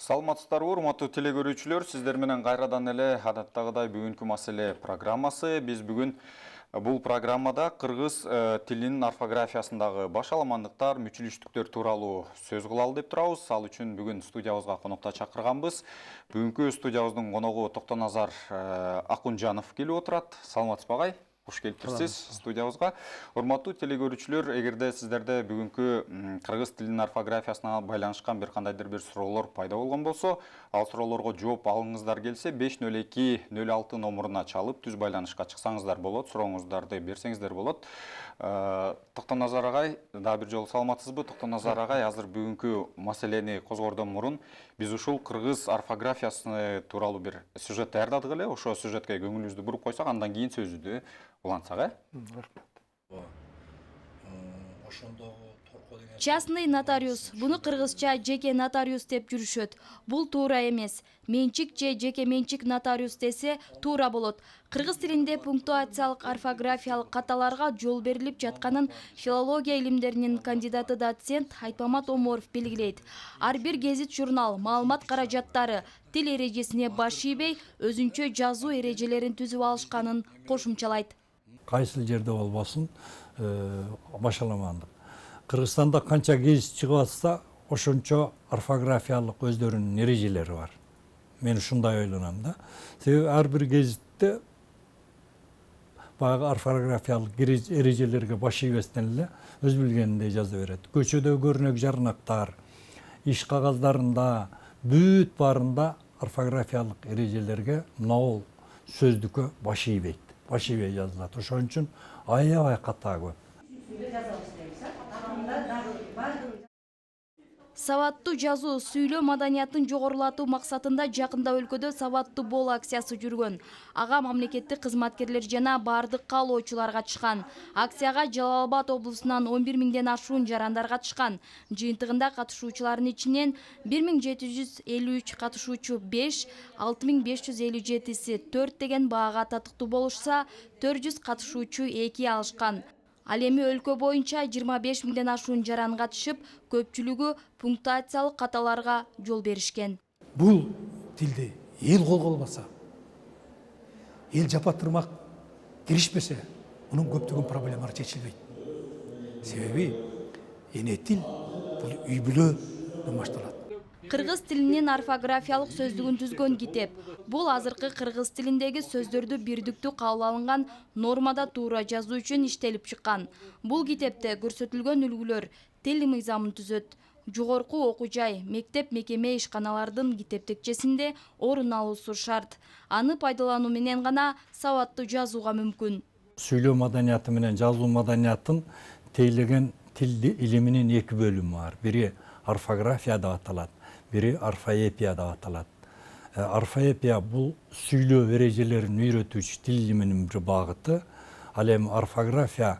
Саламатсыздарбы, урматтуу теле көрүүчүлөр, сиздер менен кайрадан эле адаттагыдай бүгүнкү маселе программасы. Биз бүгүн бул программада кыргыз тилинин орфографиясындагы баш аламандыктар, мүчүлүштүктөр тууралуу сөз кылалы деп турабыз. Ал үчүн бүгүн студиябызга конокто чакырганбыз. Бүгүнкү студиябыздын коногу Токтоназар Акунжанов келип отурат. Саламатсызбы агай? Хош келипсиз студиябызга. Урматтуу теле көрүүчүлөр, эгерде сиздерде бүгүнкү кыргыз тилинин орфографиясына байланышкан бир кандайдыр бир суроолор пайда болгон болсо, ал суроолорго жооп алгыңыздар келсе 502-06 номуруна чалып түз байланышка чыксаңыздар болот, сурооңуздарды берсеңиздер болот. Токтоназар агай, дагы бир жолу саламатсызбы? Токтоназар агай, азыр бүгүнкү маселени козгоодон мурун биз ушул кыргыз орфографиясы тууралуу бир сюжет даярдадык эле. Ошо сюжетке көңүлүбүздү буруп койсок, андан кийин сөзүдү улантсак, Частный нотариус. Буну кыргызча жеке нотариус деп жүрүшөт. Бул туура эмес. Менчик же жеке менчик нотариус десе туура болот. Кыргыз тилинде пунктуациялык орфографиялык каталарга жол берилип жатканын филология илимдеринин кандидаты доцент Айтмамат Оморов белгилейт. Ар бир гезит журнал маалымат каражаттары тил эрежесине баш ийбей, өзүнчө жазуу эрежелерин түзүп алышканын кошумчалайт. Кайсыл жерде болбосун баш аламандык. Кыргызстанда канча гезит чыгып атса, ошончо орфографиялык өздөрүнүн эрежелери бар. Мен ушундай ойлоном да. Себеби ар бир гезитте баягы орфографиялык эрежелерге баш ийбестен эле өз билгениндей жаза берет. Көчөдөгү өрнөк жарнактар, иш кагаздарында, бүт баарында орфографиялык эрежелерге могул сөздүккө баш ийбейт. Баш ийбей жазылат. Ошон үчүн аябай ката көп. Сабаттуу жазуу сүйлөө маданиятын жогорулатуу максатында жакында өлкөдө сабаттуу бол акциясы жүргөн. Ага мамлекеттик кызматкерлер жана бардык каалоочулар катышкан. Акцияга Жалал Абад облусунан 11 миңден ашуун жарандар катышкан. Жыйынтыгында катышуучулардын ичинен 1753 катышуучу 5, 6557си 4 деген баага татыктуу болушса, 400 катышуучу 2 алышкан. Ал эми өлкө боюнча 25 миңден ашуун жаран катышып, көпчүлүгү пунктуациялык каталарга жол беришкен. Бул тилди эл колголбаса, эл жапатырмак киришпесе, мунун көптөгөн проблемалары чечилбейт. Себеби эне тил бул үй бүлөдөн башталат. Кыргыз тилинин орфографиялык сөздүгүн түзгөн китеп. Бул азыркы кыргыз тилиндеги сөздөрдү бирдиктүү кабыл алынган нормада туура жазуу үчүн иштелип чыккан. Бул китепте көрсөтүлгөн үлгүлөр тил мыйзамын түзөт. Жогорку окуу жай, мектеп, мекеме, ишканалардын китептекчесинде орун алуусу шарт. Аны пайдалануу менен гана сабаттуу жазууга мүмкүн. Сүйлөө маданияты менен жазуу маданиятын тейлеген тил илиминин эки бөлүмү бар. Бири орфография деп аталат, бири орфоэпия деп аталат. Орфоэпия бул сүйлөө эрежелерин үйрөтүүчү тил илиминин бир багыты. Ал эми орфография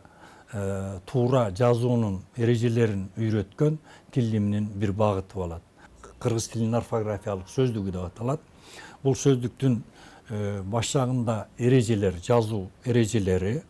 туура жазуунун эрежелерин үйрөткөн тил илиминин бир багыты болот. Кыргыз тилинин орфографиялык сөздүгү деп аталат. Бул сөздүктүн баш жагында эрежелер, жазуу эрежелери,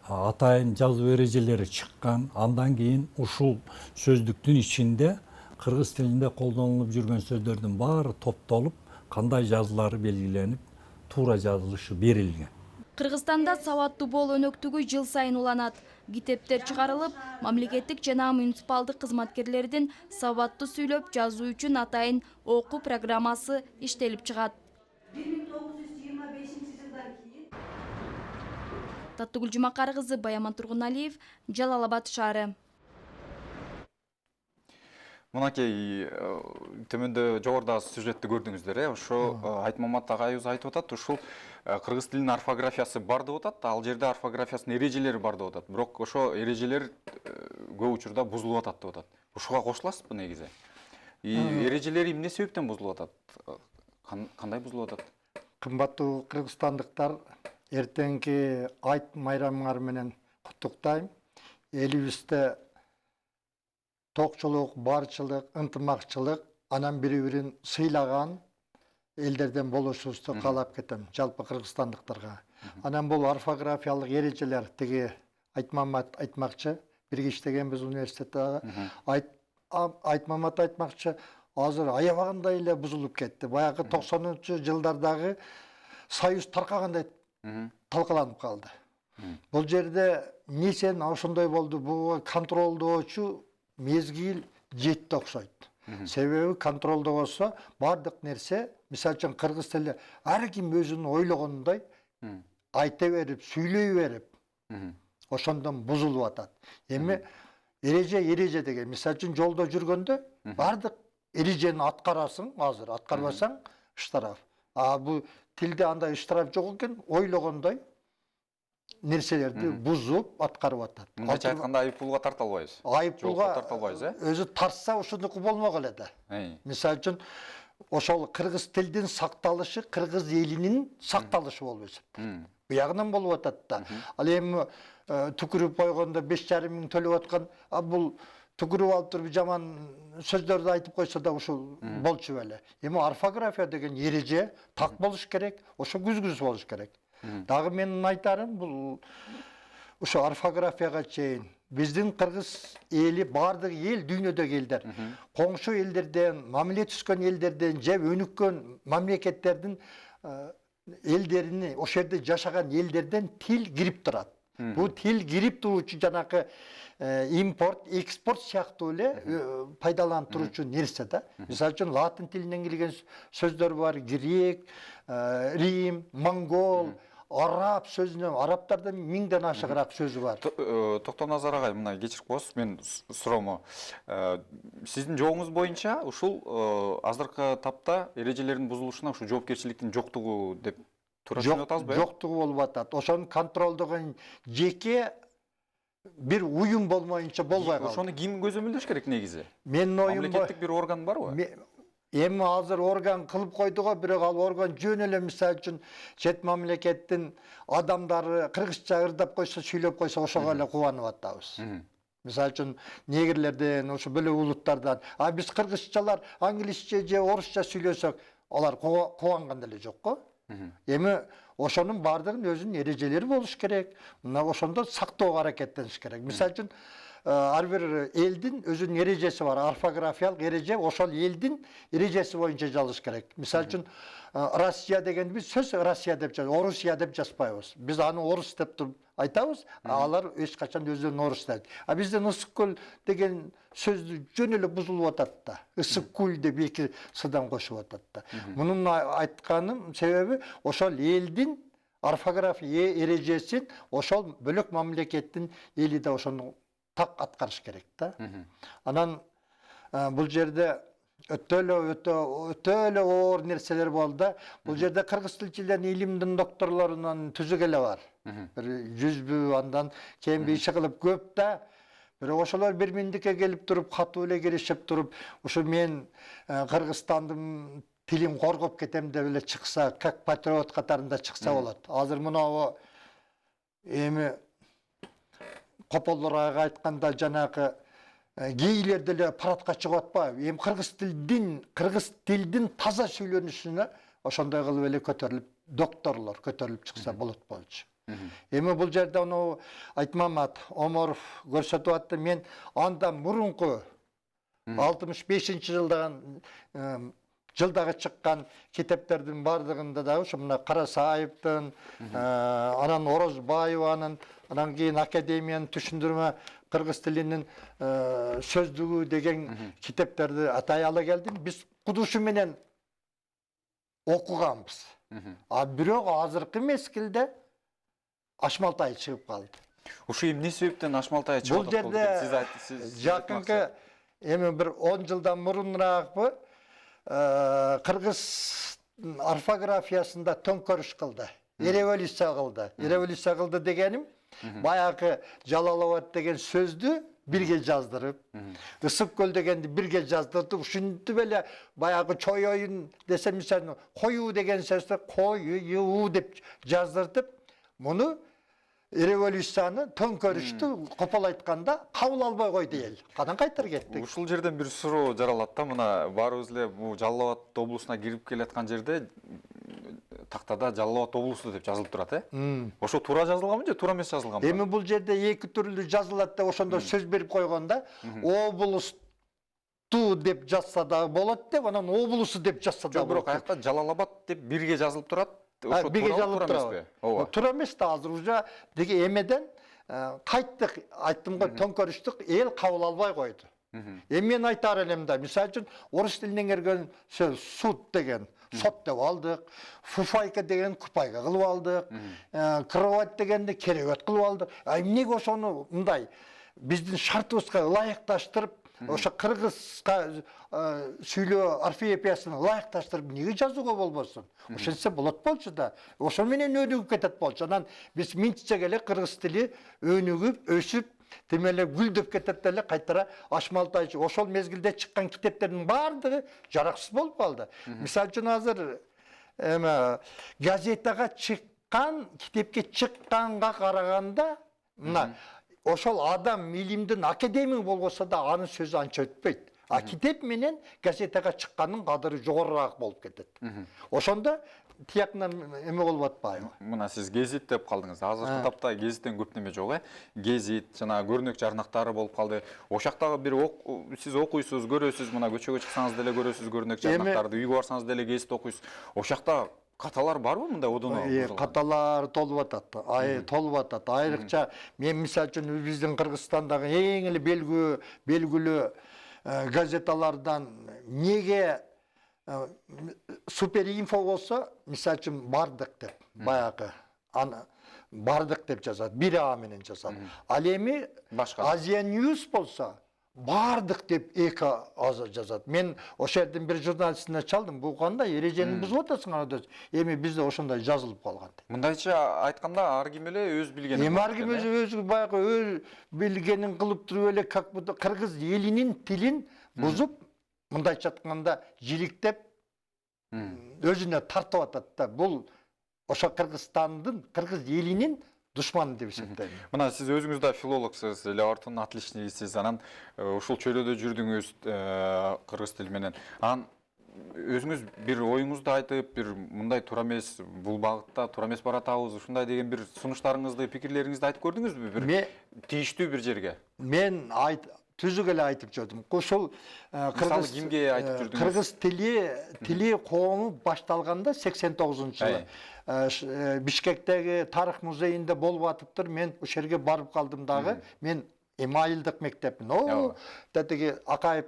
атайын жазуу эрежелери чыккан. Андан кийин ушул сөздүктүн ичинде кыргыз тилинде колдонулуп жүргөн сөздөрдүн баары топтолуп, кандай жазылары белгиленип, туура жазылышы берилген. Кыргызстанда сабаттуу бол өнөктүгү жыл сайын уланат. Китептер чыгарылып, мамлекеттик жана муниципалдык кызматкерлердин сабаттуу сүйлөп жазуу үчүн атайын окуу программасы иштелип чыгат. 1925 жылдан кийин Таттыгүл Жумакар кызы, Баяман Тургуналиев, Жалал Абад шаары. Мынакей төмөндө жогоруда сюжетти көрдүңүздөр, ошо Айтмамат агайыбыз айтып атат, ушул кыргыз тилинин орфографиясы бар деп атат, ал жерде орфографиясынын эрежелери бар деп атат. Бирок ошо эрежелер көп учурда бузулуп атат деп атат. Ушуга кошуласызбы негизи? Эрежелери эмне себептен бузулуп атат? Кандай бузулуп атат? Кымбаттуу кыргызстандыктар, эртеңки айт майрамыңар менен куттуктайм. Элибизде токчулук, барчылык, ынтымакчылык, анан бири-бирин сыйлаган элдерден болушубузду каалап кетем, жалпы кыргызстандыктарга. Анан бул орфографиялык эрежелер тиги Айтмамат айтмакчы, бирге иштегенбиз университетте. Айтмамат айтмакчы, азыр аябагандай эле бузулуп кетти. Баягы 90-жылдардагы союз таркагандай талкаланып калды. Бул жерде несен ошондой болду, буга контролдоочу мезгил жетти окшойт. Себеби контролдо болсо бардык нерсе, мисалы үчүн кыргыз тили ар ким өзүнүн ойлогондой айта берип, сүйлөй берип, ошондон бузулуп атат. Эми эреже деген, мисалы үчүн жолдо жүргөндө бардык эрежени аткарасың, азыр аткарбасаң штраф. Бул тилде андай штраф жок экен, ойлогондой нерселерди бузуп аткарып атат. Мындайча айтканда айыппулга тарта албайбыз. Айыппулга тарта албайбыз, өзү тартса ошонуку болмок эле да. Мисалы үчүн ошол кыргыз тилдин сакталышы кыргыз элинин сакталышы болуп эсептелет. Буягынан болуп атат да. Ал эми түкүрүп койгондо 5,5 миң төлөп аткан, бул түкүрүп алып туруп жаман сөздөрдү айтып койсо да ушул болчу беле. Эми орфография деген эреже так болуш керек, ошо күзгүс болуш керек. Дагы менин айтарым бул ошо орфографияга чейин биздин кыргыз эли бардык эл дүйнөдөгү элдер, коңшу элдерден, мамиле түзгөн элдерден же өнүккөн мамлекеттердин элдерини, ошол жерде жашаган элдерден тил кирип турат. Бул тил кирип туручу жанакы импорт, экспорт сыяктуу эле пайдаланып туручу нерсе да. Мисалы үчүн латын тилинен келген сөздөр бар, грек, рим, монгол, араб сөзүнөн, араптардан 1000ден ашыгыраак сөзү бар. Токтоназар агай, мына кечирип коесуз, мен суроомо. Сиздин жоогуңуз боюнча ушул азыркы тапта эрежелердин бузулушуна ушу жоопкерчиликтин жоктугу деп туура түшүнүп атасызбы? Жоктугу болуп атат. Ошону контролдогон жеке бир уюм болмоюнча болбой калды. Ошону ким көзөмөлдөш керек негизи? Менин оюм мамлекеттик бир орган барбы? Эми азыр орган кылып койду го, бирок ал орган жөн эле мисалы үчүн чет мамлекеттин адамдары кыргызча ырдап койсо, сүйлөп койсо ошого эле кубанып атабыз. Мисалы үчүн негрлерден, ошо бөлөк улуттардан, биз кыргызчалар англисче же орусча сүйлөсөк, алар кубанган деле жок го. Эми ошонун бардыгынын өзүнүн эрежелери болуш керек. Мына ошондо сактоого аракеттениш керек. Мисалы үчүн ар бир элдин өзүнүн эрежеси бар, орфографиялык эреже, ошол элдин эрежеси боюнча жазыш керек. Мисалы үчүн Россия дегенди биз сөз Россия деп жазабыз, Орусия деп жазбайбыз. Биз аны орус деп туруп айтабыз, алар эч качан өздөрүн орус дейт. Бизден ысык көл деген сөздү жөн эле бузулуп атат да. Ысык көл деп эки сыдан кошуп атат да. Мунун айтканым себеби ошол элдин орфография эрежесин ошол бөлөк мамлекеттин эли да ошону так аткарыш керек да. Анан бул жерде өтө эле оор нерселер болду. Бул жерде кыргыз тилчилердин илимдин докторлорунан түзүк эле бар. Бир 100бү, андан кийинби иши кылып көп да. Бирок ошолор бир миндикке келип туруп, катуу эле киришип туруп, ушу мен Кыргызстандын тилин коргоп кетем деп эле чыкса, как патриот катарында чыкса болот. Азыр мына эми кополдор айтканда жанагы гейлер деле парадка чыгып атпайбы? Эми кыргыз тилдин таза сүйлөнүшүнө ошондой кылып эле көтөрүлүп, докторлор көтөрүлүп чыкса болот болчу. Эми бул жерде аны Айтмамат Оморов көрсөтүп атты. Мен андан мурунку 65-жылдагы чыккан китептердин бардыгында да ушу мына Карасаевдин, анан Орозбаеванын, анан кийин Академиянын түшүндүрмө кыргыз тилинин сөздүгү деген китептерди атай ала келдим. Биз кудушу менен окуганбыз. Бирок азыркы мезгилде Ашмалтай чыгып калды. Ушу эмне себептен Ашмалтай чыгып калды? Бул жерде жакынкы эми бир 10 жылдан мурунраакпы кыргыз орфографиясында төңкөрүш кылды. Революция кылды дегеним, баягы Жалалабад деген сөздү бирге жаздырып, Ысык көл дегенди бирге жаздырып, ушинтип эле баягы чоюн десем, мисалы, коюу деген сөздү коюу деп жаздыртып, муну революцияны, төңкөрүштү копол айтканда кабыл албай койду эл. Кадан кайтыр кеттик. Ушул жерден бир суроо жаралат да, мына баарыбыз эле бул Жалал Абад облусуна кирип келаткан жерде тактада Жалал Абад облусу деп жазылып турат, Ошо туура жазылганбы же туура эмес жазылганбы? Эми бул жерде эки түрлүү жазылат да, ошондо сөз берип койгонда облус Су деп жазса да болады деп, анан облысы деп жазса да Жок, бирок болады. аякта Жалалабад деп бирге жазылып турат. Ошо Биге жазылып тура турабы? эмеспи? Ооба. Тура эмес да, азыр уже деге эмеден кайттык, айттым го, төңкөрүштүк эл кабыл албай койду. Эми мен айтар элем да, мисалы үчүн орус тилинен келген сөз суд деген сот деп алдык, фуфайка деген купайка кылып алдык, кровать дегенди керебет кылып алдык. Эмнеге ошону мындай биздин шартыбызга ылайыкташтырып, ошо кыргызга сүйлөө орфоэпиясына ылайыкташтырып эмнеге жазууга болбосун? Ошентсе болот болчу да. Ошо менен өнүгүп кетет болчу. Анан биз минтичек эле кыргыз тили өнүгүп, өсүп, темеле гүлдөп кетет эле, кайтара Ашмалтайчы ошол мезгилде чыккан китептердин баардыгы жараксыз болуп калды. Мисалы үчүн азыр газетага чыккан, китепке чыкканга караганда, мына ошол адам илимдин академиги болбосо да анын сөзү анча өтпөйт. А китеп менен газетага чыккандын кадыры жогорураак болуп кетет. Ошондо тиякынан эме болуп атпайбы? Мына сиз гезит деп калдыңыз. Азыркы тапта гезиттен көп неме жок, Гезит, жана көрнөк жарнактары болуп калды. Ошактагы бир сиз окуйсуз, көрөсүз, мына көчөгө чыксаңыз деле көрөсүз көрнөк жарнактарды, үйгө барсаңыз деле гезит окуйсуз. Ошакта каталар барбы мындай одуну? Каталар толуп атат. Толуп атат. Айрыкча мен мисалы үчүн биздин Кыргызстандагы эң эле белгилүү газеталардан неге суперинфо болсо, мисалы үчүн бардык деп, баягы аны бардык деп жазат, бир А менен жазат. Ал эми Азия Ньюс болсо бардык деп эки азыр жазат. Мен ошол жердин бир журналистине чалдым, бул кандай эрежени бузуп атасың ана деп. Эми бизде ошондой жазылып калган. Мындайча айтканда ар ким эле өз билгенин. Эми ар ким өзү баягы өз билгенин кылып туруп эле, как будто кыргыз элинин тилин бузуп, мындайча айтканда жиликтеп өзүнө тартып атат да. Бул ошо Кыргызстандын, кыргыз элинин душманы деп эсептейм. Мына сиз өзүңүз да филологсуз, эле ортун отличнигисиз, анан ушул чөйрөдө жүрдүңүз кыргыз тили менен. Анан өзүңүз бир оюңузду айтып, бир мындай туура эмес, бул багытта туура эмес баратабыз, ушундай деген бир сунуштарыңызды, пикирлериңизди айтып көрдүңүзбү? Бир тийиштүү бир жерге. Мен түзүк эле айтып жүрдүм. Ошол мисалы кимге айтып жүрдүңүз? Кыргыз тили коому башталганда 89-жылы Бишкектеги тарых музейинде болуп атыптыр. Мен ошол жерге барып калдым дагы. Мен эми айылдык мектеппин. Тетиги Акаев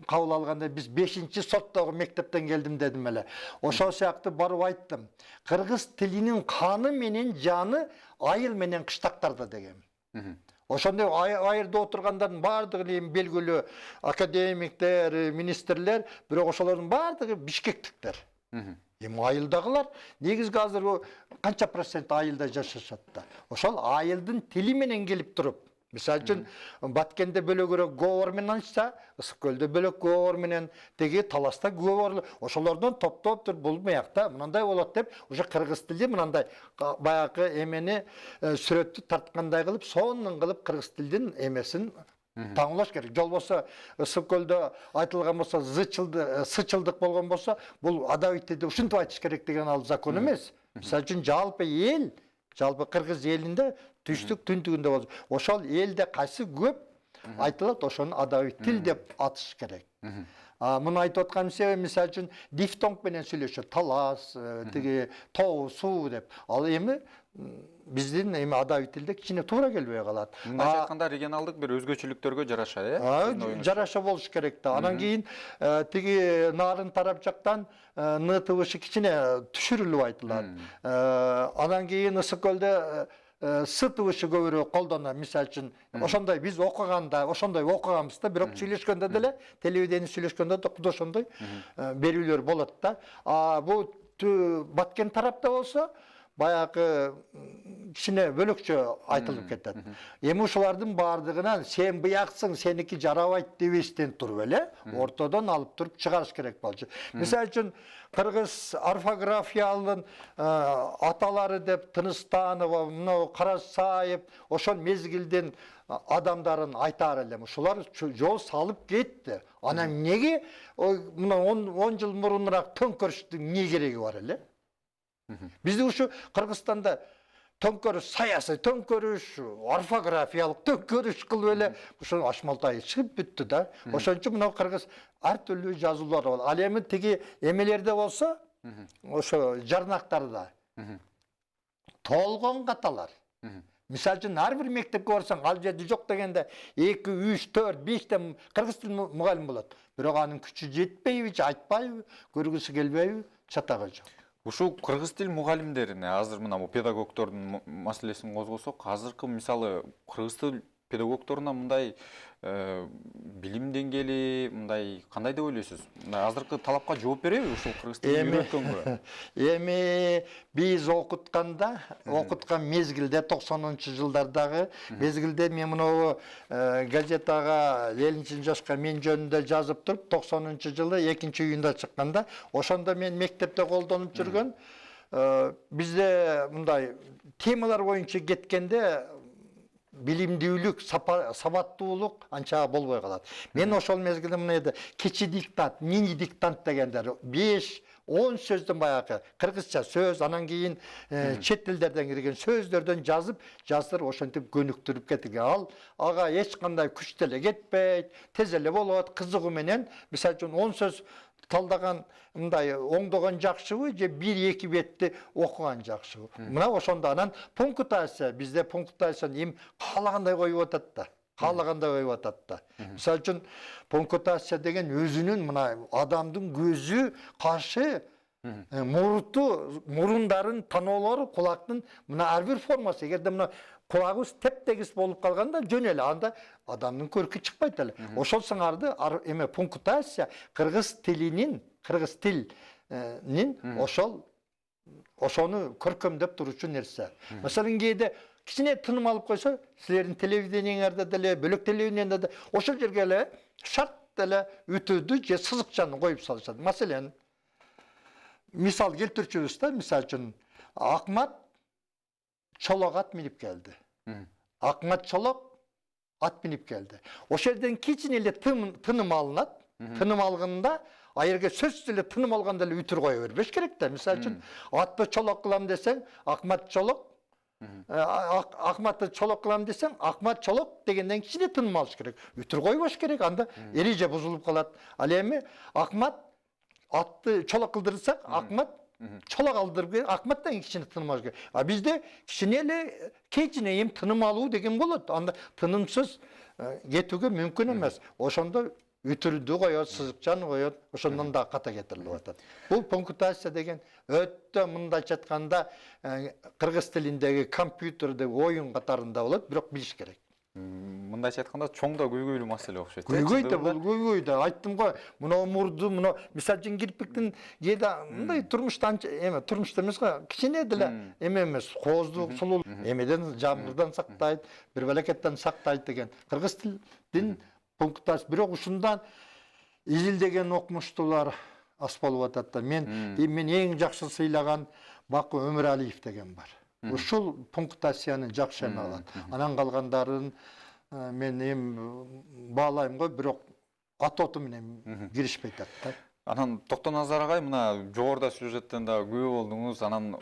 кабыл алганда биз 5-соттогу мектептен келдим дедим эле. Ошол сыяктуу барып айттым. Кыргыз тилинин каны менен жаны айыл менен кыштактарда дегем. Ошондой айырда отургандардын баардыгы эми белгилүү академиктер, министрлер, бирок ошолордун баардыгы бишкектиктер. Эми айылдагылар негизги азыр канча процент айылда жашашат да. Ошол айылдын тили менен келип туруп, мисалы үчүн Баткенде бөлөгөрөөк говор менен айтса, Ысык көлдө бөлөк говор менен, теги Таласта говор, ошолордон топтоп туруп бул буякта мындай болот деп, уже кыргыз тили мындай баягы эмени сүрөттү тарткандай кылып, сонун кылып кыргыз тилдин эмесин таңлаш керек. Жол болсо Ысык көлдө айтылган болсо сычылдык болгон болсо, бул адабийтте ушинтип айтыш керек деген ал закон эмес. Мисалы үчүн жалпы эл, жалпы кыргыз элинде түштүк түнтүгүндө болсо, ошол элде кайсы көп айтылат, ошону адабий тил деп атыш керек. Муну айтып аткан себеби мисалы үчүн дифтонг менен сүйлөшөт. Талас, тиги тоо, суу деп. Ал эми биздин эми адабий тилде кичине туура келбей калат. Мындайча айтканда регионалдык бир өзгөчөлүктөргө жараша, жараша болуш керек да. Анан кийин тиги нарын тарап жактан НТВ кичине түшүрүлүп айтылат. Анан кийин Ысык көлдө СТВ көбүрөөк колдонот. Мисалы үчүн ошондой биз окуганда, ошондой окуганбыз да, бирок сүйлөшкөндө деле, телевидение сүйлөшкөндө да ошондой берүүлөр болот да. Бул Баткен тарапта болсо, баягы кичине бөлөкчө айтылып кетет. Эми ушулардын баардыгынан сен буяксың, сеники жарабайт дебестен туруп эле, ортодон алып туруп чыгарыш керек болчу. Мисалы үчүн кыргыз орфографиялын аталары деп Тыныстанова, мына Карасаев, ошол мезгилдин адамдарын айтар элем. Ушулар жол салып кетти. Анан эмнеге мына 10 жыл мурунураак төңкөрүштүн эмне кереги бар эле? Бизде ушу Кыргызстанда төңкөрүш саясий төңкөрүш, орфографиялык төңкөрүш кылып эле ошо Ашмалтай чыгып бүттү да. Ошон үчүн мына кыргыз ар түрлүү жазуулар бар. Ал эми тиги эмелерде болсо, ошо жарнактарда толгон каталар. Мисалы үчүн ар бир мектепке барсаң, ал жерде жок дегенде 2, 3, 4, 5 те кыргыз тил мугалим болот. Бирок анын күчү жетпейби, айтпайбы, көргүсү келбейби, чатагы жок. Ушул кыргыз тил мугалимдерине азыр мына бу педагогдордун маселесин козгосок, азыркы мисалы кыргыз тил педагогторуна мындай билим деңгээли мындай кандай деп ойлойсуз? Азыркы талапка жооп береби ушул кыргыз тилин үйрөткөнгө? Эми биз окуткан мезгилде 90-жылдардагы мезгилде мен мына газетага Ленин жашка мен жөнүндө жазып туруп 90-жылы 2-июнда чыкканда, ошондо мен мектепте колдонуп жүргөн бизде мындай темалар боюнча кеткенде билимдүүлүк, сабаттуулук анча болбой калат. Мен ошол мезгилде мына эди кечи диктант, мини диктант дегендер 5-10 сөздөн баягы кыргызча сөз, анан кийин чет тилдерден кирген сөздөрдөн жаздыр ошентип көнүктүрүп кетти. Ага эч кандай күч деле кетпейт, тез эле болот, кызыгуу менен, мисалы үчүн 10 сөз талдаган мындай оңдогон жакшыбы же 1-2 бетти окуган жакшыбы. Мына ошондо анан пунктуация, бизде пунктуацияны эми каалагандай коюп атат да. Каалагандай коюп атат да. Мисалы үчүн пунктуация деген өзүнүн мына адамдын көзү, кашы, муруту, мурундарын таноолору, кулактын мына ар бир формасы. Эгерде мына кулагыбыз теп-тегиз болуп калганда жөн эле анда адамдын көркү чыкпайт эле. Ошол сыңарды эме пунктуация кыргыз тилинин ошону көркөмдөп туручу нерсе. Маселен кээде кичине тыным алып койсо, силердин телевидениеңерде деле, бөлөк телевидениеде деле ошол жерге эле шарт деле үтүдү же сызыкчаны коюп салышат. Маселен, мисал келтирчүбүз да, мисалы үчүн Акмат Чолок ат минип келди. Акмат Чолок ат минип келди. Ошол жерден кичине эле тыным алынат. Тыным алганда, айырга сөз эле тыным алганда эле үтүр кое бербеш керек да. Мисалы үчүн атты чолок кылам десең, Акмат Чолок, Акматты чолок кылам десең, Акмат Чолок дегенден кичине тыным алыш керек. Үтүр койбош керек, анда эреже бузулуп калат. Ал эми Акмат атты чолок кылдырсак, Акмат чолок алдырып, Акматтан кичине тыным алыш керек. А бизде кичине эле кечине эми тыным алуу деген болот. Анда тынымсыз кетүүгө мүмкүн эмес. Ошондо үтүрдү коет, сызыкчаны коет, ошондон да ката кетирилип атат. Бул пунктуация деген өтө мындайча айтканда кыргыз тилиндеги компьютердеги оюн катарында болот, бирок билиш керек. Мындайча айтканда чоң да көйгөйлүү маселе окшойт. Көйгөйдө, бул көйгөйдө. Айттым го, мына мурду, мына мисалы үчүн кирпиктин кээде мындай турмуштан турмушта эмес го, кичине деле эмес, кооздук, сулуу, эмеден жамгырдан сактайт, бир балекеттен сактайт деген. Кыргыз тилдин пунктуация, бирок ушундан изилдеген окумуштуулар аз болуп атат да. Мен эң жакшы сыйлаган Бакы Өмүралиев деген бар. Ушул пунктуацияны жакшы эме алат. Анан калгандарын мен баалайм го, бирок атоту менен киришпей атат да. Анан Токтоназар агай, мына жогоруда сюжеттен да күбө болдуңуз. Анан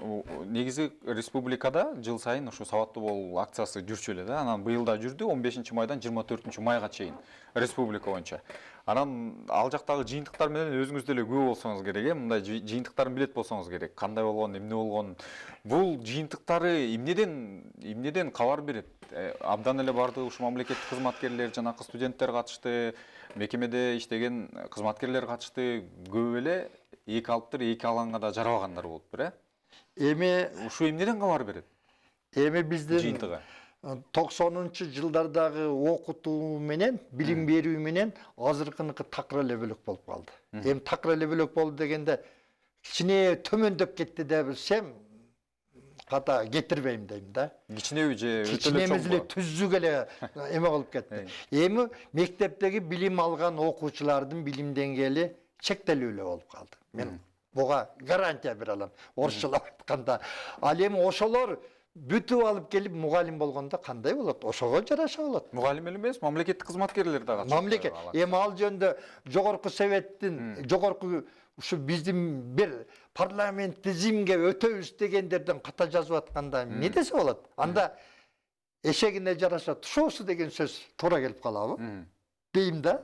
негизи республикада жыл сайын ушу сабаттуу болуу акциясы жүрчү эле да. Анан быйыл да жүрдү 15-майдан 24-майга чейин республика боюнча. Анан ал жактагы жыйынтыктар менен өзүңүз деле күбө болсоңуз керек, мындай жыйынтыктарын билет болсоңуз керек. Кандай болгон, эмне болгон? Бул жыйынтыктары эмнеден кабар берет? Абдан эле барды ушу мамлекеттик кызматкерлер, жанакы студенттер катышты, мекемеде иштеген кызматкерлер катышты, көп эле эки алыптыр, эки аланга да жарабагандар болуптур, Эми ушу эмнеден кабар берет? Эми биздин Жыйынтыгы 90-жылдардагы окутуу менен, билим берүү менен азыркыныкы такыр эле бөлөк болуп калды. Эми такыр эле бөлөк болду дегенде кичине төмөндөп кетти деп билсем, ката кетирбейм дейм да. Кичинеби же кичине эмес эле түзүк эле эме болуп кетти. Эми мектептеги билим алган окуучулардын билим деңгээли чектелүү эле болуп калды. Мен буга гарантия бере алам. Орусчалап айтканда. Ал эми ошолор бүтүп алып келип мугалим болгондо кандай болот? Ошого жараша болот. Мугалим эле эмес, мамлекеттик кызматкерлер да катышат. Мамлекет эми ал жөнүндө жогорку советтин жогорку ушу биздин бир парламентизмге өтөбүз дегендерден ката жазып атканда эмне десе болот? Анда эшегине жараша тушоосу деген сөз туура келип калабы? Дейм да.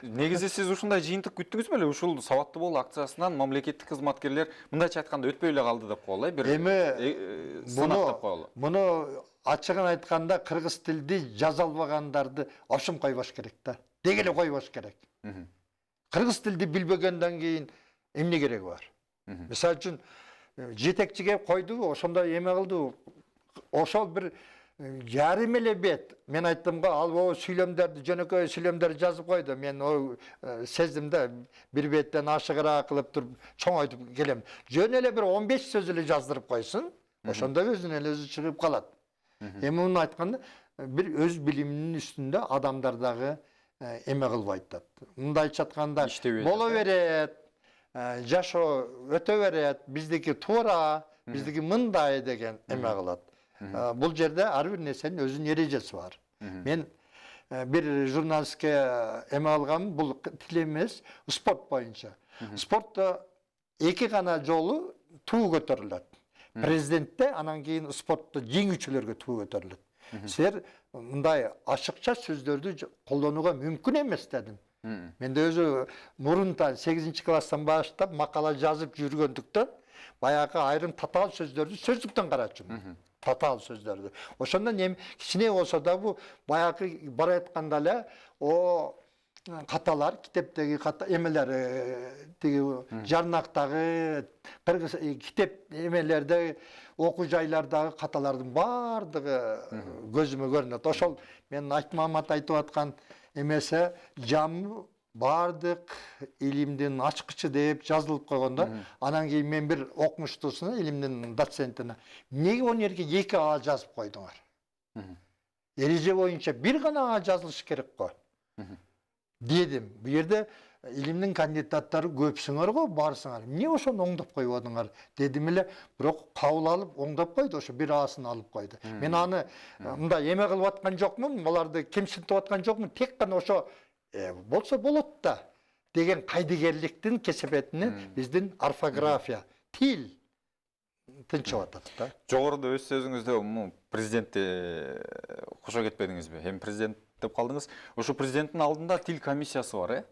Негизи сиз ушундай жыйынтык күттүңүз беле? Ушул сабаттуу болуу акциясынан мамлекеттик кызматкерлер мындайча айтканда өтпөй эле калды деп коелу, бир сынак деп коелу. Муну ачыгын айтканда кыргыз тилди жаза албагандарды ошум койбош керек да. Деги эле койбош керек. Кыргыз тилди билбегенден кийин эмне кереги бар? Мисалы үчүн жетекчи кеп койду, ошондой эме кылды. Ошол бир жарым эле бет. Мен айттым го, ал сүйлөмдөрдү, жөнөкөй сүйлөмдөрдү жазып койду. Мен сездим да, бир беттен ашыгыраак кылып туруп чоңойтуп келем. Жөн эле бир 15 сөз эле жаздырып койсун. Ошондо өзүнөн эле өзү чыгып калат. Эми муну айтканда, бир өз билиминин үстүндө адамдар дагы эме кылбайт да. Мындайча айтканда, боло берет, жашоо өтө берет, биздики туура, биздики мындай деген эме кылат. Бул жерде ар бир нерсенин өзүнүн эрежеси бар. Мен бир журналистке эме алгам, бул тил эмес, спорт боюнча. Спортто эки гана жолу туу көтөрүлөт. Президентте, анан кийин спортто жеңүүчүлөргө туу көтөрүлөт. Силер мындай ашыкча сөздөрдү колдонууга мүмкүн эмес дедим. Менде өзү мурунтан 8-класстан баштап макала жазып жүргөндүктөн баягы айрым татаал сөздөрдү сөздүктөн карачумун. Татаал сөздөрдү. Ошондон эми кичине болсо да бу баягы баратканда эле каталар, китептеги эмелер, тиги жарнактагы, кыргыз китеп эмелерде, окуу жайлардагы каталардын бардыгы көзүмө көрүнөт. Ошол мен Айтмамат айтып аткан эмесе жамы бардык илимдин ачкычы деп жазылып койгондо, анан кийин мен бир окумуштуусуна, илимдин доцентине, эмнеге он жерге 2А жазып койдуңар? Эреже боюнча бир гана А жазылышы керек го. Дедим, бу жерде илимдин кандидаттары көпсүңөр го, барсыңар. Эмне ошону оңдоп койбодуңар? Дедим эле, бирок кабыл алып оңдоп койду, ошо бир Асын алып койду. Мен аны мындай эме кылып аткан жокмун, аларды кемсинтип аткан жокмун, тек гана ошо болсо болот да деген кайдыгерликтин кесепетине биздин орфография, тил тынчып атат да. Жогоруда өз сөзүңүздө президентти кошо кетпедиңизби? Эми президент деп калдыңыз. Ошо президенттин алдында тил комиссиясы бар,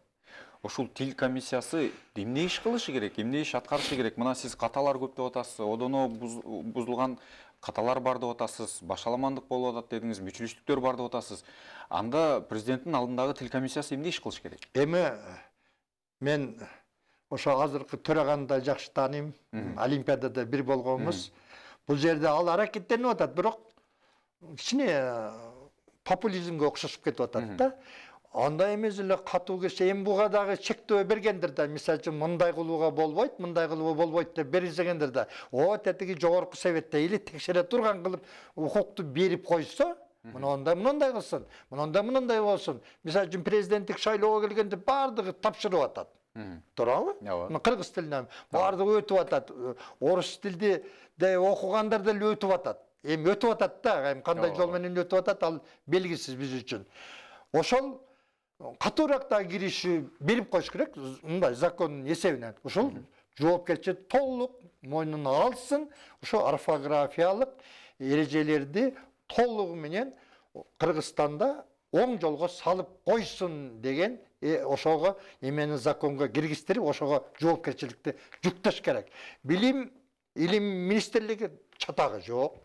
Ошол тил комиссиясы эмне иш кылышы керек, эмне иш аткарышы керек? Мына сиз каталар көп деп атасыз, одоно бузулган каталар бар деп атасыз, башаламандык болуп атат дедиңиз, мүчүлүштүктөр бар деп атасыз. Анда президенттин алдындагы тил комиссиясы эмне иш кылыш керек? Эми мен ошо азыркы төраганы да жакшы тааныйм, Олимпиадада бир болгонбуз. Бул жерде ал аракеттенип атат, бирок кичине популизмге окшошуп кетип атат да. Андай эмес эле катуу кесе, эми буга дагы чектөө бергендир да. Мисалы үчүн мындай кылууга болбойт, мындай кылууга болбойт деп берилсегендир да. Тетиги жогорку советте или текшере турган кылып укукту берип койсо, мындай кылсын, мындай болсун. Мисалы үчүн президенттик шайлоого келгенде бардыгы тапшырып атат. Туурабы? Кыргыз тилинен бардыгы өтүп атат. Орус тилди окугандар деле өтүп атат. Эми өтүп атат да, эми кандай жол менен өтүп атат, ал белгисиз биз үчүн. Ошол катуураак да кириши берип коюш керек, мындай закондун эсебинен. Ошол жоопкерчилик толук мойнуна алсын, ошо орфографиялык эрежелерди толугу менен Кыргызстанда оң жолго салып койсун деген ошого эмени законго киргиздирип, ошого жоопкерчиликти жүктөш керек. Илим министрлиги чатагы жок.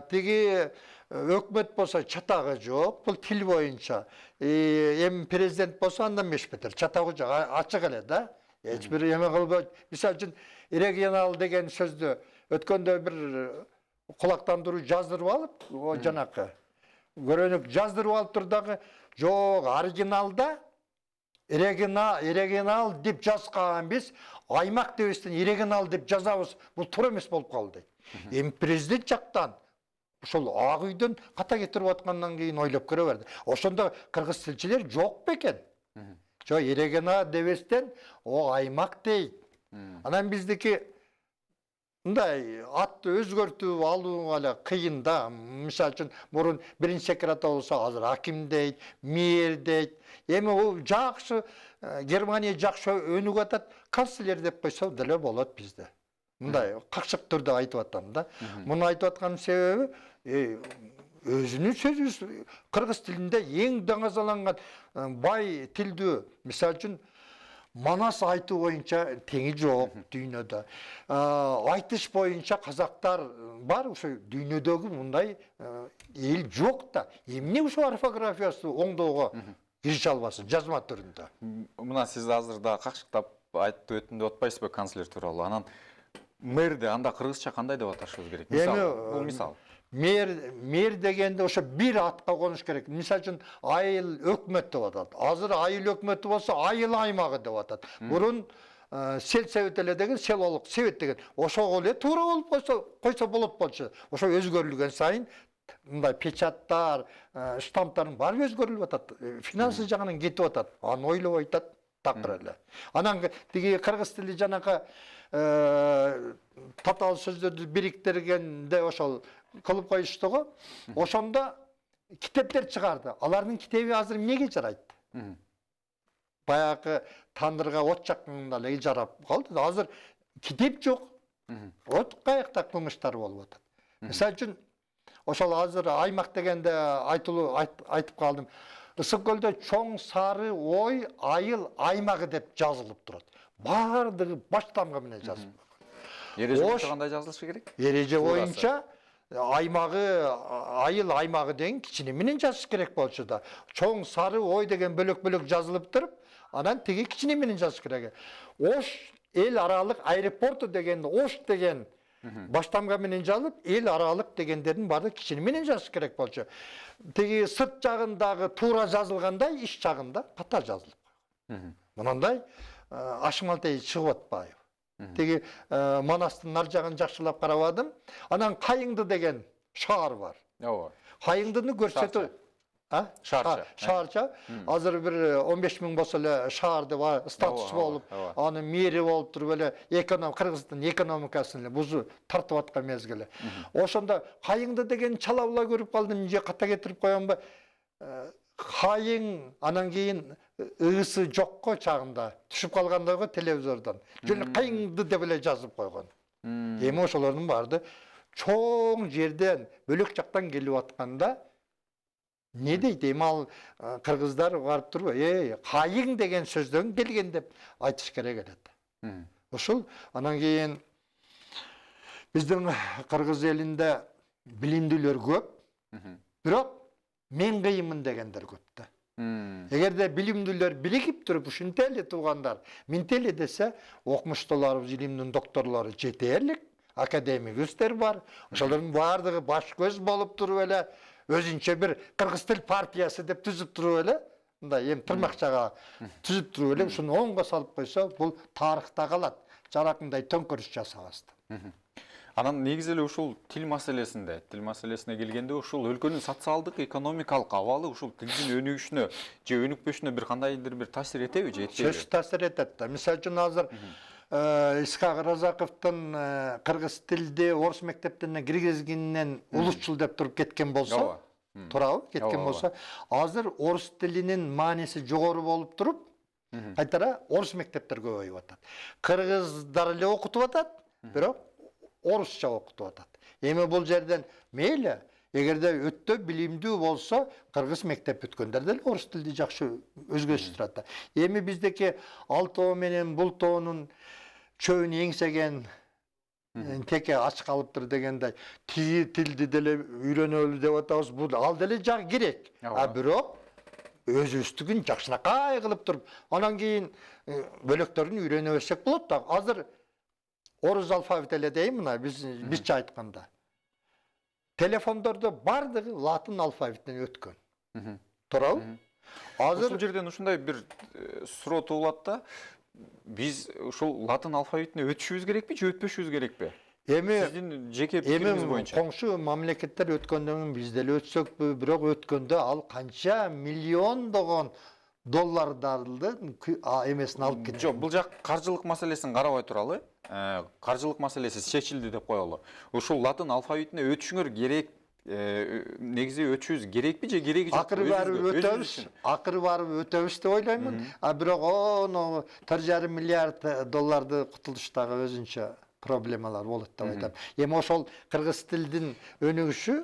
Тиги өкмөт болсо чатагы жок, бул тил боюнча. Эми президент болсо андан бешбетер, чатагы жок, ачык эле да. Эч бир эме кылбайт. Мисалы үчүн регионал деген сөздү өткөндө бир кулактандыруу жаздырып алып, жанакы көрөнүк жаздырып алып турдагы жок, оригиналда регионал деп жазган биз, аймак дебестен регионал деп жазабыз. Бул туура эмес болуп калды. Эми президент жактан ошол ак үйдөн ката кетирип аткандан кийин ойлоп көрө берди. Ошондо кыргыз тилчилер жок бекен. Жок, региона дебестен аймак дейт. Анан биздики мындай атты өзгөртүп алуу эле кыйын да. Мисалы үчүн мурун биринчи секретарь болсо, азыр аким дейт, мэр дейт. Эми ол жакшы Германия жакшы өнүгүп атат, канцлер деп койсо деле болот бизде. Мындай какшык түрдө айтып атам да. Муну айтып атканын себеби өзүнүн сөзү кыргыз тилинде эң даңазаланган бай тилдүү. Мисалы үчүн Манас айтуу боюнча теңи жок дүйнөдө. Айтыш боюнча казактар бар, ошо дүйнөдөгү мындай эл жок да. Эмне ошо орфографиясы оңдоого киреше албасын, жазма түрүндө. Мына сиз азыр да какшыктап айтып өттүм деп атпайсызбы канцлер тууралуу? Анан мэрди анда кыргызча кандай деп аташыбыз керек? Мисалы, бул мисал. Мэр дегенде ошо бир атка конуш керек. Мисалы үчүн айыл өкмөт деп атат. Азыр айыл өкмөтү болсо айыл аймагы деп атат. Мурун сел совет эле деген селолук совет деген. Ошого эле туура болуп койсо болот болчу. Ошо өзгөрүлгөн сайын мындай печаттар, штамптардын баары өзгөрүлүп атат. Финансы жагынан кетип атат. Аны ойлоп айтат такыр эле. Анан тиги кыргыз тили жанакы татаал сөздөрдү бириктиргенде ошол кылып коюшту го. Ошондо китептер чыгарды. Алардын китеби азыр эмнеге жарайт? Баягы тандырга от жакканда эле жарап калды. Азыр китеп жок. От каякта кылмыштар болуп атат. Мисалы үчүн ошол азыр аймак дегенде айтып калдым. Ысык көлдө чоң сары ой айыл аймагы деп жазылып турат. Бардыгы баштамга менен жазылып. Эреже боюнча кандай жазылышы керек? Эреже боюнча аймагы айыл аймагы деген кичине менен жазыш керек болчу да. Чоң сары ой деген бөлөк-бөлөк жазылып туруп, анан тиги кичине менен жазыш керек. Ош эл аралык аэропорту деген Ош деген баштамга менен жазылып, эл аралык дегендердин баары кичине менен жазыш керек болчу. Тиги сырт жагындагы туура жазылгандай, ич жагында ката жазылып. Мынандай ашмалтей чыгып атпайбы. Тиги Манастын нар жагын жакшылап карабадым. Анан Кайыңды деген шаар бар. Ооба. Кайыңдыны көрсөтүү. Шаарча. Азыр бир 15 000 болсо эле шаар деп статус болуп, аны мэри болуп туруп эле Кыргыздын экономикасын эле бузу тартып аткан мезгили. Ошондо Кайыңды деген чалабыла көрүп калдым, же ката кетирип коёмбу? Кайың анан кийин ыгысы жокко чагында түшүп калгандайго телевизордон. Жөн Кайыңды деп эле жазып койгон. Эми ошолордун баарды чоң жерден, бөлөк жактан келип атканда не дейт? Эми ал кыргыздар барып туруп, Кайың деген сөздөн келген деп айтыш керек элет. Ошол анан кийин биздин кыргыз элинде билимдүүлөр көп, бирок мен кыйынмын дегендер көп да. Эгерде билимдүүлөр биригип туруп, ушинте эле туугандар, минте эле десе, окумуштууларыбыз, илимдин докторлору жетерлик, академик өстөр бар. Ошолордун баардыгы баш көз болуп туруп эле, өзүнчө бир кыргыз тил партиясы деп түзүп туруп эле, мындай эми тырмакчага түзүп туруп эле, ушуну оңго салып койсо, бул тарыхта калат. Жаракындай төңкөрүш жасабастын. Анан негизи эле ушул тил маселесине келгенде ушул өлкөнүн социалдык, экономикалык абалы ушул тилдин өнүгүшүнө же өнүкпөшүнө бир кандайдыр бир таасир этеби же этпейби? Сөзсүз таасир этет да. Мисалы үчүн азыр Исхак Разаковдун кыргыз тилди орус мектептерине киргизгенинен улусчул деп туруп кеткен болсо, туурабы? Кеткен болсо, азыр орус тилинин мааниси жогору болуп туруп, кайтара орус мектептер көбөйүп атат. Кыргыздар эле окутуп атат, бирок орусча окутуп атат. Эми бул жерден мейли, эгерде өттө билимдүү болсо, кыргыз мектеп бүткөндөр деле орус тилди жакшы өзгөчтүрөт да. Эми биздеки ал тоо менен бул тоонун чөбүн эңсеген теке ач калыптыр дегендей, тиги тилди деле үйрөнөлү деп атабыз, бул ал деле жак керек. Бирок өзүбүздүкүн жакшынакай кылып туруп, анан кийин бөлөктөрүн үйрөнө берсек болот да. Азыр орус алфавит эле дейм, мына бизче айтканда. Телефондордо бардыгы латын алфавитинен өткөн. Туурабы? Ушул жерден ушундай бир суроо туулат да. Биз ушул латын алфавитине өтүшүбүз керекпи же өтпөшүбүз керекпи? Эми сиздин жеке пикириңиз боюнча. Коңшу мамлекеттер өткөндөн биз деле өтсөкпү, бирок өткөндө ал канча миллиондогон доллардарды эмесин алып кетет. Жок, бул жак каржылык маселесин карабай туралы. Каржылык маселеси чечилди деп коелу. Ушул латын алфавитине өтүшүңөр керек, негизи өтүшүбүз керекпи же кереги жок? Акыры барып өтөбүз деп ойлоймун. Бирок оно 4,5 миллиард долларды кутулуштагы өзүнчө проблемалар болот деп айтам. Эми ошол кыргыз тилдин өнүгүшү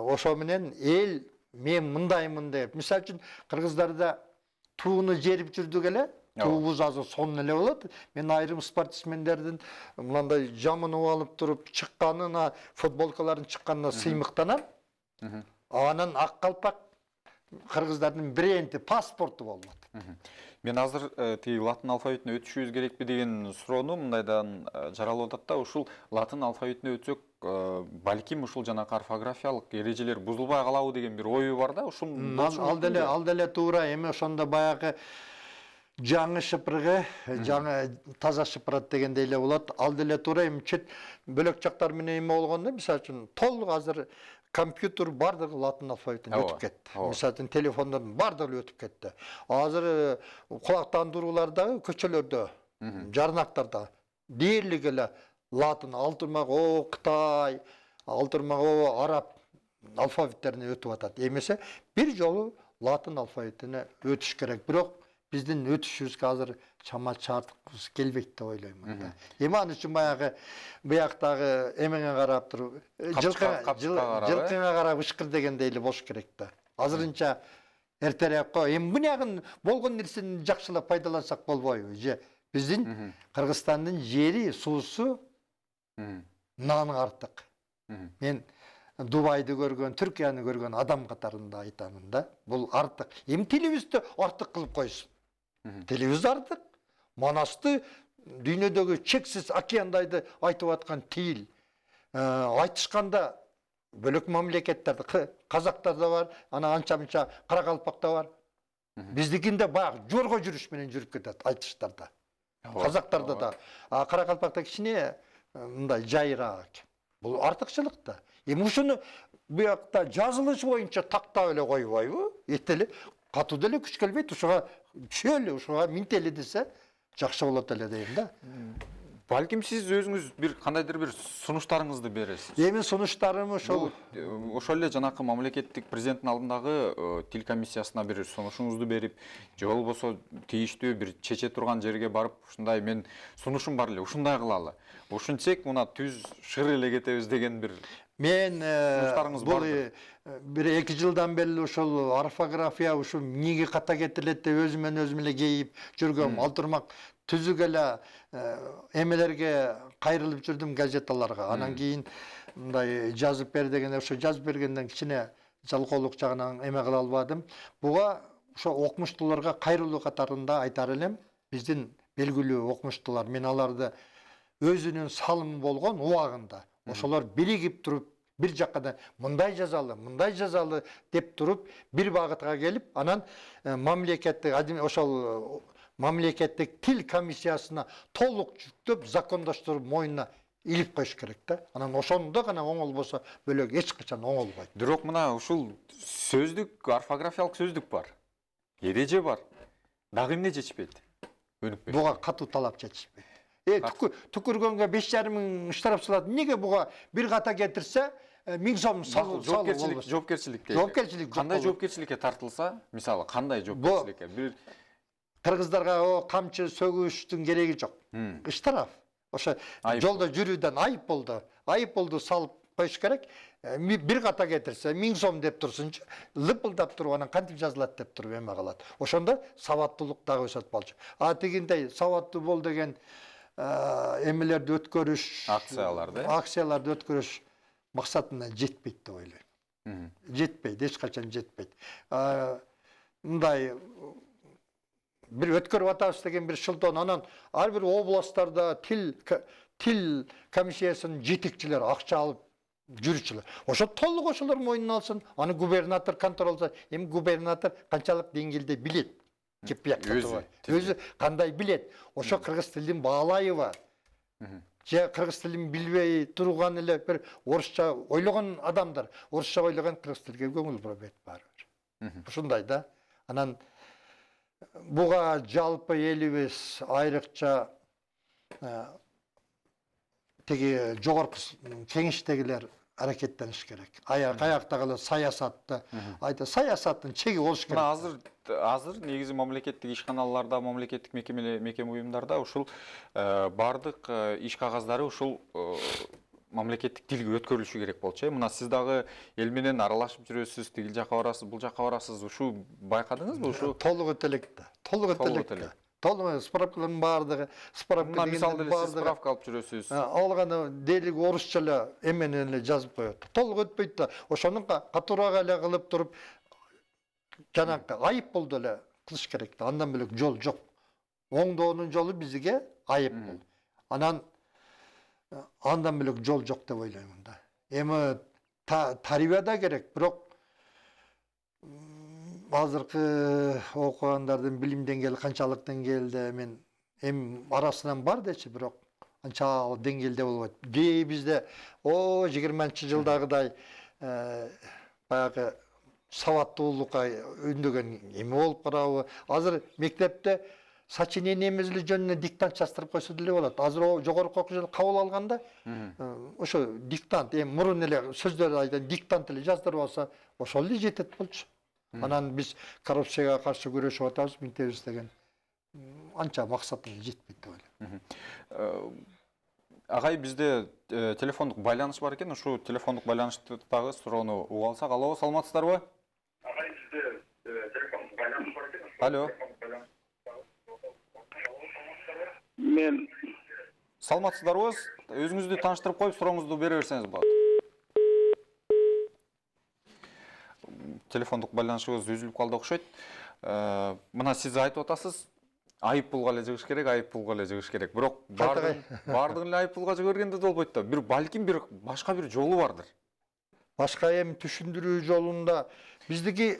ошо менен эл мен мындаймын деп. Мисалы үчүн кыргыздарда тууну жерип жүрдүк эле, туубуз азыр сонун эле болот. Мен айрым спортсмендердин мындай жамынып алып туруп чыкканына, футболкаларын чыкканына сыймыктанам. Анан ак калпак кыргыздардын бренди, паспорту болот. Мен азыр тиги латын алфавитине өтүшүбүз керекпи деген суроону мындайдан жаралып атат да, ушул латын алфавитине өтсөк, балким ушул жанакы орфографиялык эрежелер бузулбай калабы деген бир ою бар да, ушул ал деле туура. Эми ошондо баягы жаңы шыпыргы, жаңы таза шыпырат дегендей эле болот. Ал деле туура. Эми чет бөлөк жактар менен эме болгондо, мисалы үчүн, толук азыр компьютер бардыгы латын алфавитине өтүп кетти. Мисалы үчүн, телефондордун бардыгы өтүп кетти. Азыр кулактандыруулардагы көчөлөрдө, жарнактарда дээрлик эле латын, алтырмак о Кытай, алтырмак о араб алфавиттерине өтүп атат. Эмесе бир жолу латын алфавитине өтүш керек. Бирок биздин өтүшүбүзгө азыр чама чартыбыз келбейт деп ойлоймун. Эми ал үчүн баягы бияктагы эмеңе карап туруп, жылкыңа карап ышкыр дегендей эле болуш керек да. Азырынча эртерээк го. Эми буягын болгон нерсени жакшылап пайдалансак болбойбу? Же биздин Кыргызстандын жери, суусу нан артык. Мен Дубайды көргөн, Түркияны көргөн адам катарында айтамын да. Бул артык. Эми тилибизди артык кылып койсун. Тилибиз артык. Манасты дүйнөдөгү чексиз океандайды айтып аткан тил. Айтышканда бөлөк мамлекеттерде, казактарда бар, ана анча-мынча каракалпакта бар. Биздикинде баягы жорго жүрүш менен жүрүп кетет айтыштарда. Казактарда да, каракалпакта кичине мындай жайыраак. Бул артыкчылык да. Эми ушуну буякта жазылыш боюнча тактап эле койбойбу? Этели катуу деле күч келбейт, ушуга түшөлү, ушуга минтели десе жакшы болот эле дейм да. Балким сиз өзүңүз бир кандайдыр бир сунуштарыңызды бересиз. Эми сунуштарым ошол эле жанакы мамлекеттик президенттин алдындагы тил комиссиясына бир сунушуңузду берип, же болбосо тийиштүү бир чече турган жерге барып, ушундай мен сунушум бар эле, ушундай кылалы. Ушунчек мына түз шыр эле кетебиз деген бир мен бул бардыр. бир 2 жылдан бери ошол орфография ушу эмнеге ката кетирилет деп өзүмөн өзүм эле кейип жүргөм. Алтырмак түзүк эле эмелерге кайрылып жүрдүм, газеталарга. Анан кийин мындай жазып бер дегенде, ошо жазып бергенден кичине жалкоолук жагынан эме кыла албадым. Буга ошо окумуштууларга кайрылуу катарында айтар элем, биздин белгилүү окумуштуулар, мен аларды өзүнүн салымы болгон убагында ошолор биригип туруп бир жакка мындай жазалы деп туруп бир багытка келип, анан мамлекеттик ошол мамлекеттик тил комиссиясына толук жүктөп, закондоштуруп мойнуна илип коюш керек да. Анан ошондо гана оңол болсо, бөлөк эч качан оңолбойт. Бирок мына ушул сөздүк, орфографиялык сөздүк бар. Эреже бар. Дагы эмне жетишпейт? Өнүкпөйт. Буга катуу талап жетишпейт. Түкүргөнгө 5,5 миң штраф салат. Эмнеге буга бир ката кетирсе, 1000 сом салуу болот. Жоопкерчилик дейт. Жоопкерчилик кандай жоопкерчиликке тартылса, мисалы кандай жоопкерчиликке? Бир кыргыздарга камчы сөгүштүн кереги жок. Штраф. Ошо жолдо жүрүүдөн айып болду салып коюш керек. Бир ката кетирсе 1000 сом деп турсунчу, лыпылдап туруп анан кантип жазылат деп туруп эме калат. Ошондо сабаттуулук дагы өсөт болчу. Тигиндей сабаттуу бол деген эмелерди өткөрүш, акцияларды өткөрүш максатына жетпейт деп ойлойм. Жетпейт, эч качан жетпейт. Мындай бир өткөрүп атабыз деген бир шылтоон, анан ар бир областтарда тил комиссиясынын жетекчилери акча алып жүрүчүлөр. Ошо толук ошолор мойнуна алсын, аны губернатор контролдо. Эми губернатор канчалык деңгээлде билет? Өзү кандай билет? Ошо кыргыз тилин баалайбы? Же кыргыз тилин билбей турган эле бир орусча ойлогон адамдар, орусча ойлогон кыргыз тилге көңүл бура берет баары бир. Ушундай да. Анан буга жалпы элибиз айрыкча тиги жогорку кеңештегилер аракеттениш керек. Каяктагы саясатты, саясаттын чеги болуш керек. Мына азыр негизи мамлекеттик ишканаларда, мамлекеттик мекеме уюмдарда ушул бардык иш кагаздары ушул мамлекеттик тилге өткөрүлүшү керек болчу. Мына сиз дагы эл менен аралашып жүрөсүз, тигил жака барасыз, бул жака барасыз. Ушу байкадыңызбы? Ушу толук өтө элек. Толук справкалардын баардыгы, мына мисалы эле сиз справка алып жүрөсүз. Алганы дейлик орусча эле эменен эле жазып коет. Толук өтпөйт да. Ошону катуураак эле кылып туруп жанакы айып болду эле кылыш керек да. Андан бөлөк жол жок. Оңдоонун жолу бизге айып болду. Анан андан бөлөк жол жок деп ойлоймун да. Эми тарбияда керек, бирок азыркы окугандардын билим деңгээли канчалык деңгээлде мен эми арасынан бар дечи, бирок анча деңгээлде болбойт. Бизде 20-жылдагыдай баягы сабаттуулукка үндөгөн эме болуп карабы? Азыр мектепте сочинениемиз жөнүнө диктант жаздырып койсо деле болот. Азыр жогорку окуу жолу кабыл алганда ошо диктант, мурун эле сөздөр айдан диктант эле жаздырып алса, ошол эле жетет болчу. Анан биз коррупцияга каршы күрөшүп атабыз, мектебиз деген анча максатына жетпейт деп ойлойм. Агай, бизде телефондук байланыш бар экен. Ушу телефондук байланыштагы суроону угуп алсак. Алло, саламатсыздарбы? Агай, бизде телефондук байланыш бар экен. Алло. Мен Саламатсыздарбы? Өзүңүздү тааныштырып коюп, сурооңузду бере берсеңиз болот. Телефондук байланышыбыз үзүлүп калды окшойт. Мына сиз айтып атасыз, айып пулга эле жыгыш керек, айып пулга эле жыгыш керек. Бирок бардыгын эле айып пулга жыга бергенде болбойт да. Балким башка бир жолу бардыр. Башка эми түшүндүрүү жолунда биздики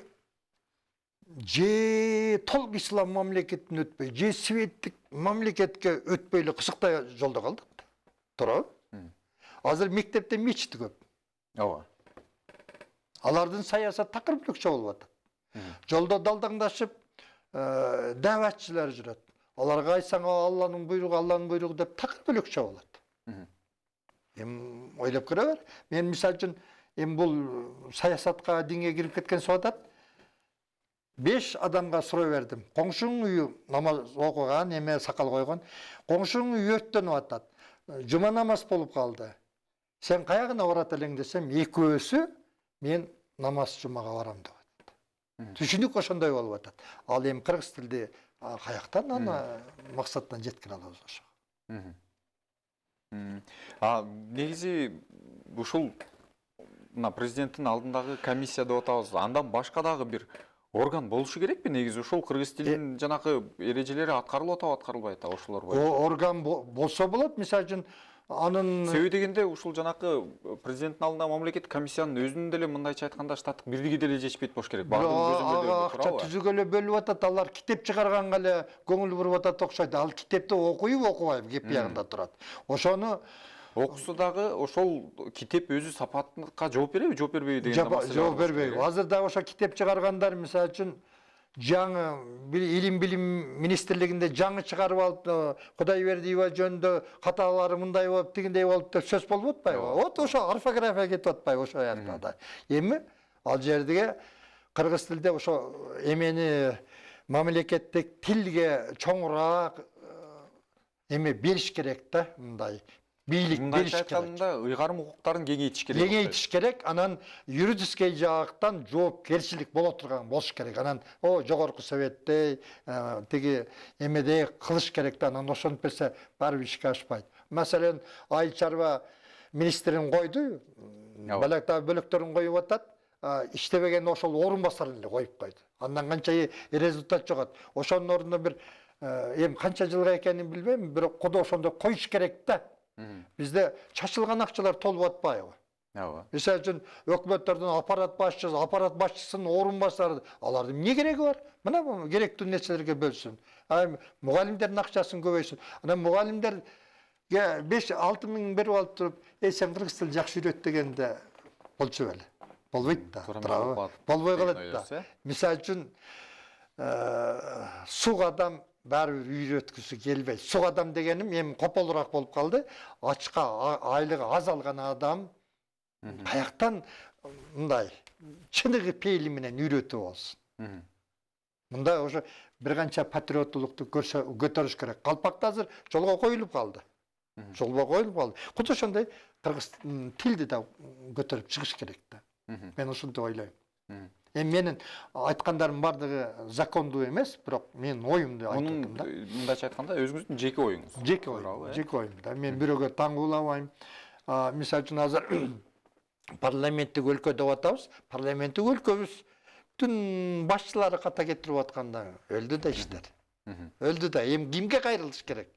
же толук ислам мамлекетине өтпөй, же светтик мамлекетке өтпөй эле кызыктай жолдо калдык. Туурабы? Азыр мектепте мечит көп. Ооба. Алардын саясат такыр бөлекчө болуп атат. Жолдо далдаңдашып, дааватчылар жүрөт. Аларга айтсаң, Алланын буйругу деп такыр бөлекчө болот. Эми ойлоп көрө бер. Мен мисалы үчүн эми бул саясатка, динге кирип кеткен суатат. 5 адамга суроо бердим. Коңшуң үйү намаз окуган, эме сакал койгон. Коңшуң үйү өрттөнүп атат. Жума намаз болуп калды. Сен каягына барат элең десем, экөөсү мен намаз жумага барам деп атат. Түшүнүк ошондой болуп атат. Ал эми кыргыз тилди каяктан аны максатына жеткире алабыз ошо. Негизи ушул мына президенттин алдындагы комиссия деп атабыз. Андан башка дагы бир орган болушу керекпи? Негизи ушул кыргыз тилинин жанакы эрежелери аткарылып атабы, аткарылбайт атабы ошолор боюнча? Орган болсо болот, мисалы үчүн анын себеби дегенде ушул жанакы президенттин алдындагы мамлекеттик комиссиянын өзүнүн деле мындайча айтканда штаттык бирлиги деле жетишпейт болуш керек. Акча түзүгө эле бөлүп атат, алар китеп чыгарганга эле көңүл буруп атат окшойт. Ал китепти окуйбы, окубайбы, кеп биягында турат. Ошону окусу дагы ошол китеп өзү сапатка жооп береби, жооп бербейби деген маселе. Жооп бербейби. Азыр дагы ошо китеп чыгаргандар, мисалы үчүн жаңы илим билим министрлигинде жаңы чыгарып алып, Кудайбердиева жөнүндө каталары мындай болуп, тигиндей болуп деп сөз болуп атпайбы? Вот ошо орфография кетип атпайбы ошо янда. Эми ал жерде кыргыз тилде ошо эмени мамлекеттик тилге чоңураак эме бериш керек да, мындай бийлик бериш керек. Ыйгарым укуктарын кеңейтиш керек. Кеңейтиш керек, анан юридический жактан жоопкерчилик боло турган болуш керек. Анан жогорку советтей, тиги эмедей кылыш керек да, анан ошентип берсе баары ишке ашпайт. Маселен, айыл чарба министрин койду, балакта бөлөктөрүн коюп атат, иштебеген ошол орун басарын эле коюп койду. Андан канча результат жогот. Ошонун ордуна бир эми канча жылга экенин билбейм, бирок куду ошондой коюш керек да. Бизде чачылган акчалар толуп атпайбы? Ооба. Мисалы үчүн өкмөттөрдүн аппарат башчысынын орун басары, алардын эмне кереги бар? Мына керектүү нерселерге бөлсүн. Мугалимдердин акчасын көбөйсүн. Анан мугалимдерге 5-6 миң берип алып туруп, сен кыргыз тилин жакшы үйрөт дегенде болчу беле? Болбойт да. Болбой калат да. Мисалы үчүн суық адам бәрібір үйреткісі келбей. Суық адам дегенім эми қопалырақ болып қалды. Ачқа айлығы аз алған адам қаяқтан мындай чыныгы пейили менен үйрөтүү болсун. Мында уже bir qancha patriotlukты көтөрүш керек. Калпакта азыр жолго коюлуп калды. Жолго коюлуп калды. Кудо ошондой кыргыз тилди да көтөрүп чыгыш керек да. Мен ушунтип ойлойм. Эми менин айткандарым бардыгы закондуу эмес, бирок менин оюмду айтып атам да. Мындайча айтканда өзүңүздүн жеке оюңуз. Жеке оюм да. Мен бирөөгө таңгуулабайм. Мисалы үчүн азыр парламенттик өлкө деп атабыз. Парламенттик өлкөбүз түн башчылары ката кетирип атканда өлдү да иштер. Өлдү да. Эми кимге кайрылыш керек?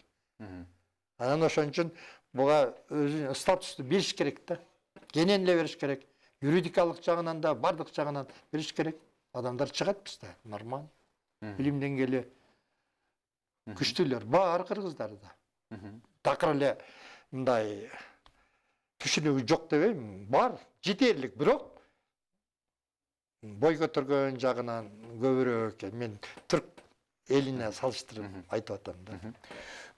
Анан ошон үчүн буга өзүнүн статусту бериш керек да. Кенен эле бериш керек. Юридикалык жагынан да, бардык жагынан бериш керек. Адамдар чыгат бизде. Нормально. Билим деңгээли күчтүүлөр бар кыргыздарда. Такыр эле мындай түшүнүгү жок дебейм. Бар, жетерлик, бирок бой көтөргөн жагынан көбүрөөк мен түрк элине салыштырып айтып атам да.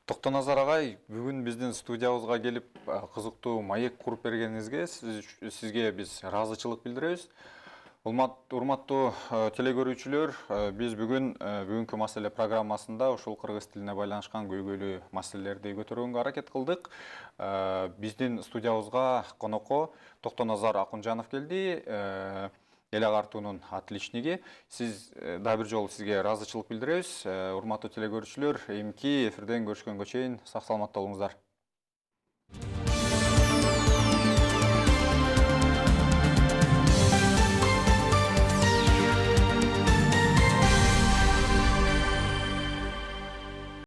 Токтоназар агай, бүгүн биздин студиябызга келип кызыктуу маек куруп бергениңизге сизге биз ыраазычылык билдиребиз. Урматтуу телекөрүүчүлөр, биз бүгүнкү маселе программасында ушул кыргыз тилине байланышкан көйгөйлүү маселелерди көтөргөнгө аракет кылдык. Биздин студиябызга конокко Токтоназар Акунжанов келди. Эл агартуунун отличниги. Сиз да бир жолу сизге ыраазычылык билдиребиз. Урматтуу телекөрүүчүлөр, эмки эфирден көрүшкөнгө чейин сак саламатта болуңуздар.